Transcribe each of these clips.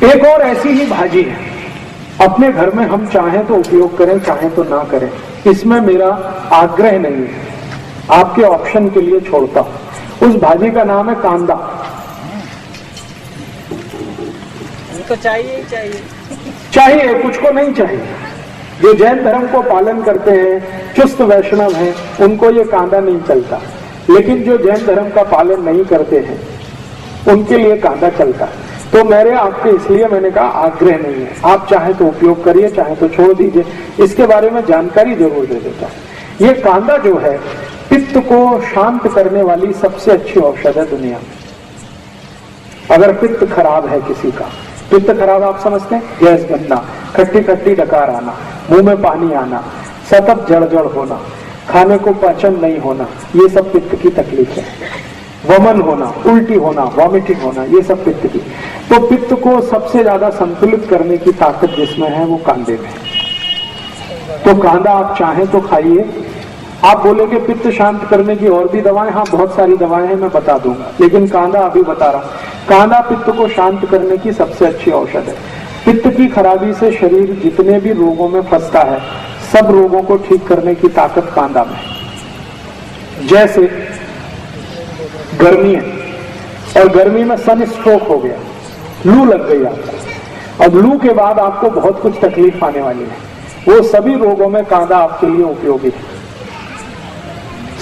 एक और ऐसी ही भाजी है, अपने घर में हम चाहें तो उपयोग करें, चाहें तो ना करें, इसमें मेरा आग्रह नहीं है, आपके ऑप्शन के लिए छोड़ता हूं। उस भाजी का नाम है कांदा। उनको चाहिए ही चाहिए, चाहिए, कुछ को नहीं चाहिए। जो जैन धर्म को पालन करते हैं, चुस्त वैष्णव हैं, उनको ये कांदा नहीं चलता, लेकिन जो जैन धर्म का पालन नहीं करते हैं उनके लिए कांदा चलता है। तो मेरे आपके इसलिए मैंने कहा आग्रह नहीं है, आप चाहे तो उपयोग करिए, चाहे तो छोड़ दीजिए। इसके बारे में जानकारी जरूर दे देता हूं। ये कांदा जो है पित्त को शांत करने वाली सबसे अच्छी औषध है दुनिया में। अगर पित्त खराब है किसी का, पित्त खराब आप समझते हैं, गैस बनना, खट्टी खट्टी डकार आना, मुंह में पानी आना, सतत जड़ होना, खाने को पाचन नहीं होना, ये सब पित्त की तकलीफ है। वमन होना, उल्टी होना, वॉमिटिंग होना, ये सब पित्त की। तो पित्त को सबसे ज्यादा संतुलित करने की ताकत जिसमें है वो कांदे में। तो कांदा आप चाहें तो खाइए। आप बोलेंगे पित्त शांत करने की और भी दवाएं, हाँ बहुत सारी दवाएं हैं, मैं बता दूंगा, लेकिन कांदा अभी बता रहा हूं। कांदा पित्त को शांत करने की सबसे अच्छी औषध है। पित्त की खराबी से शरीर जितने भी रोगों में फंसता है, सब रोगों को ठीक करने की ताकत कांदा में है। जैसे गर्मी है और गर्मी में सन स्ट्रोक हो गया, लू लग गई आपको, अब लू के बाद आपको बहुत कुछ तकलीफ आने वाली है, वो सभी रोगों में कांदा आपके लिए उपयोगी है,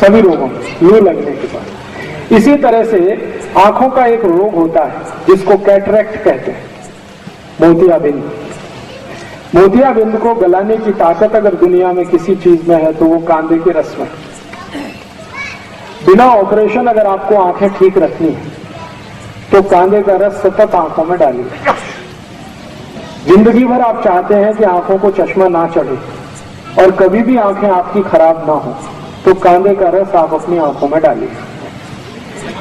सभी रोगों में लू लगने के बाद। इसी तरह से आंखों का एक रोग होता है जिसको कैटरेक्ट कहते हैं, मोतियाबिंद। मोतियाबिंद को गलाने की ताकत अगर दुनिया में किसी चीज में है तो वो कांदे के रस में। बिना ऑपरेशन अगर आपको आंखें ठीक रखनी है तो कांदे का रस सतत आंखों में डालिए। जिंदगी भर आप चाहते हैं कि आंखों को चश्मा ना चढ़े और कभी भी आंखें आपकी खराब ना हो, तो कांदे का रस आप अपनी आंखों में डालिए।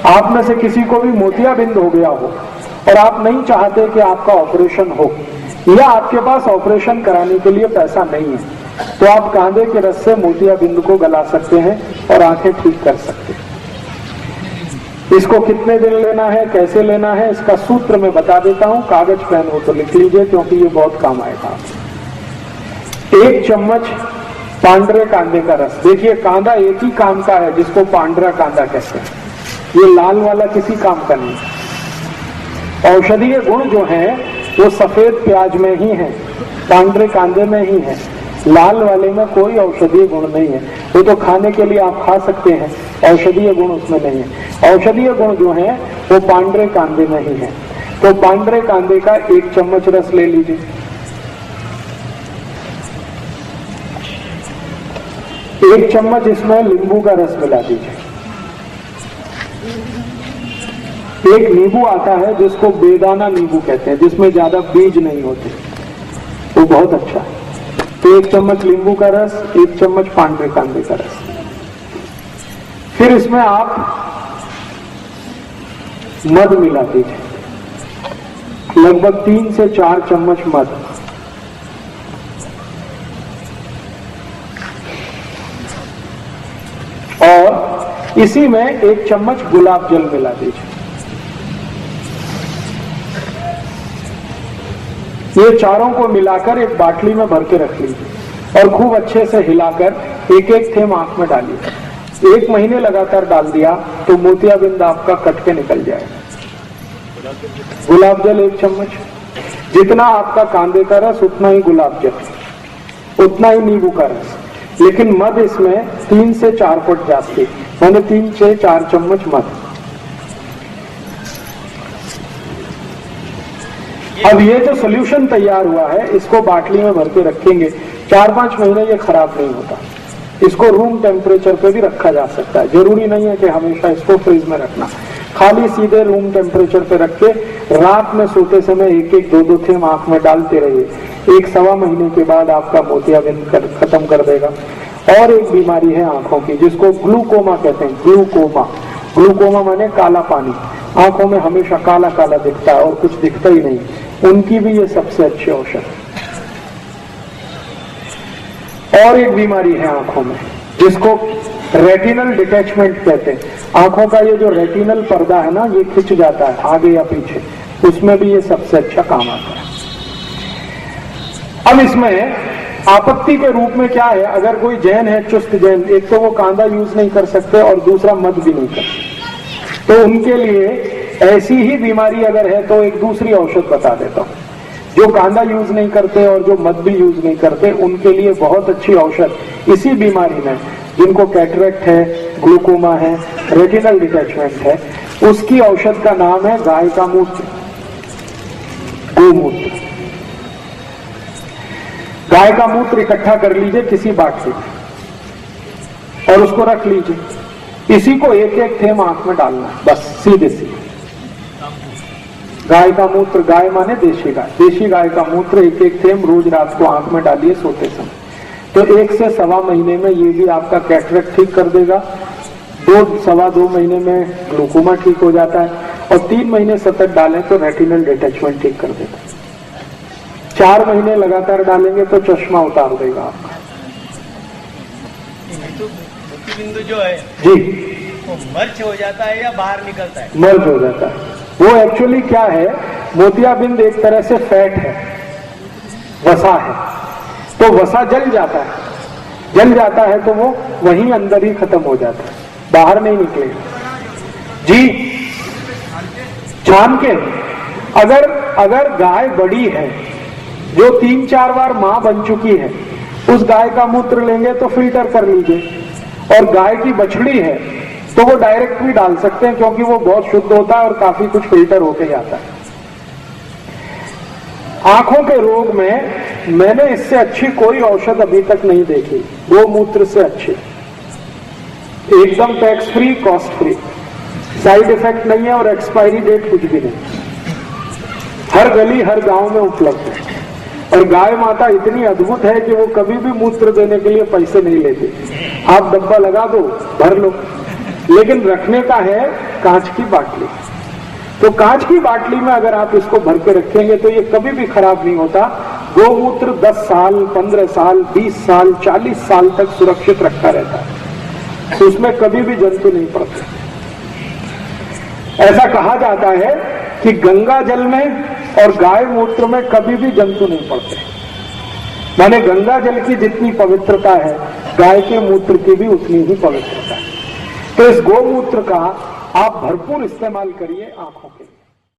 आप में से किसी को भी मोतियाबिंद हो गया हो और आप नहीं चाहते कि आपका ऑपरेशन हो, या आपके पास ऑपरेशन कराने के लिए पैसा नहीं है, तो आप कांदे के रस से मोतियाबिंद को गला सकते हैं और आंखें ठीक कर सकते हैं। इसको कितने दिन लेना है, कैसे लेना है, इसका सूत्र मैं बता देता हूं। कागज पेन हो तो लिख लीजिए, क्योंकि ये बहुत काम आएगा। 1 चम्मच पांडरे कांदे का रस। देखिए कांदा एक ही काम का है जिसको पांडरा कांदा कहते हैं, ये लाल वाला किसी काम का नहीं। औषधीय गुण जो है वो सफेद प्याज में ही है, पांडरे कांदे में ही है, लाल वाले में कोई औषधीय गुण नहीं है। वो तो खाने के लिए आप खा सकते हैं, औषधीय गुण उसमें नहीं है। औषधीय गुण जो है वो पांडरे कांदे में ही है। तो पांडरे कांदे का 1 चम्मच रस ले लीजिए। 1 चम्मच इसमें नींबू का रस मिला दीजिए। एक नींबू आता है जिसको बेदाना नींबू कहते हैं, जिसमें ज्यादा बीज नहीं होते, वो बहुत अच्छा है। तो 1 चम्मच नींबू का रस, 1 चम्मच पांडरे कांदे का रस। फिर इसमें आप मध मिला दीजिए, लगभग 3 से 4 चम्मच मध। और इसी में 1 चम्मच गुलाब जल मिला दीजिए। ये चारों को मिलाकर एक बाटली में भर के रख लीजिए और खूब अच्छे से हिलाकर एक एक थेम आंख में डालिए। 1 महीने लगातार डाल दिया तो मोतियाबिंद आपका कट के निकल जाएगा। गुलाब जल 1 चम्मच, जितना आपका कांदे का रस उतना ही गुलाब जल, उतना ही नींबू का रस, लेकिन मध इसमें 3 से 4 फुट जाती, मैंने 3 से 4 चम्मच मध। अब ये जो सोल्यूशन तैयार हुआ है इसको बाटली में भर के रखेंगे, 4-5 महीने ये खराब नहीं होता। इसको रूम टेम्परेचर पे भी रखा जा सकता है, जरूरी नहीं है कि हमेशा इसको फ्रिज में रखना। खाली सीधे रूम टेम्परेचर पे रख के रात में सोते समय 1-1, 2-2 थेम आंख में डालते रहिए। 1-1.25 महीने के बाद आपका मोतियाबिंद खत्म कर देगा। और एक बीमारी है आंखों की जिसको ग्लूकोमा कहते हैं। ग्लूकोमा, ग्लूकोमा माने काला पानी, आंखों में हमेशा काला काला दिखता है और कुछ दिखता ही नहीं, उनकी भी ये सबसे अच्छी औषध है। और एक बीमारी है आंखों में जिसको रेटिनल डिटैचमेंट कहते हैं। आंखों का ये जो रेटिनल पर्दा है ना, ये खिंच जाता है आगे या पीछे, उसमें भी ये सबसे अच्छा काम आता है। अब इसमें आपत्ति के रूप में क्या है, अगर कोई जैन है, चुस्त जैन, एक तो वो कांदा यूज नहीं कर सकते और दूसरा मद भी नहीं कर सकते, तो उनके लिए ऐसी ही बीमारी अगर है तो एक दूसरी औषध बता देता हूं। जो कांदा यूज नहीं करते और जो मद भी यूज नहीं करते, उनके लिए बहुत अच्छी औषध इसी बीमारी में, जिनको कैटरेक्ट है, ग्लूकोमा है, रेटिनल डिटैचमेंट है, उसकी औषध का नाम है गाय का मूत्र, गोमूत्र। गाय का मूत्र इकट्ठा कर लीजिए किसी बाटली में और उसको रख लीजिए। इसी को एक एक थेम आंख में डालना है, बस सीधे सीधे। गाय का मूत्र, गाय माने देशी गाय, देशी गाय का मूत्र एक एक थेम रोज रात को आंख में डालिए सोते समय। तो 1 से सवा महीने में ये भी आपका कैटरेक्ट ठीक कर देगा, 2 सवा 2 महीने में ग्लूकोमा ठीक हो जाता है, और 3 महीने सतत डालें तो रेटिनल डिटैचमेंट ठीक कर देगा। 4 महीने लगातार डालेंगे तो चश्मा उतार देगा आपका। तो मोतीबिंदु जो है जी, वो मर्च हो जाता है या बाहर निकलता है? मर्ज हो जाता है। वो एक्चुअली क्या है, मोतियाबिंद एक तरह से फैट है, वसा है, तो वसा जल जाता है, जल जाता है तो वो वहीं अंदर ही खत्म हो जाता है, बाहर नहीं निकलेगा। जी, छान के अगर गाय बड़ी है, जो 3-4 बार मां बन चुकी है, उस गाय का मूत्र लेंगे तो फिल्टर कर लीजिए, और गाय की बछड़ी है तो वो डायरेक्ट भी डाल सकते हैं, क्योंकि वो बहुत शुद्ध होता है और काफी कुछ फिल्टर होके जाता है। आंखों के रोग में मैंने इससे अच्छी कोई औषध अभी तक नहीं देखी, गोमूत्र से अच्छी, एकदम tax free, cost free, side effect नहीं है और एक्सपायरी डेट कुछ भी नहीं, हर गली हर गांव में उपलब्ध है। और गाय माता इतनी अद्भुत है कि वो कभी भी मूत्र देने के लिए पैसे नहीं लेती, आप डब्बा लगा दो, भर लो, लेकिन रखने का है कांच की बाटली। तो कांच की बाटली में अगर आप इसको भर के रखेंगे तो ये कभी भी खराब नहीं होता। गोमूत्र 10 साल, 15 साल, 20 साल, 40 साल तक सुरक्षित रखा रहता है, तो उसमें कभी भी जंतु नहीं पड़ते। ऐसा कहा जाता है कि गंगा जल में और गाय मूत्र में कभी भी जंतु नहीं पड़ते, माने गंगा जल की जितनी पवित्रता है, गाय के मूत्र की भी उतनी ही पवित्रता है। तो इस गोमूत्र का आप भरपूर इस्तेमाल करिए आंखों के लिए।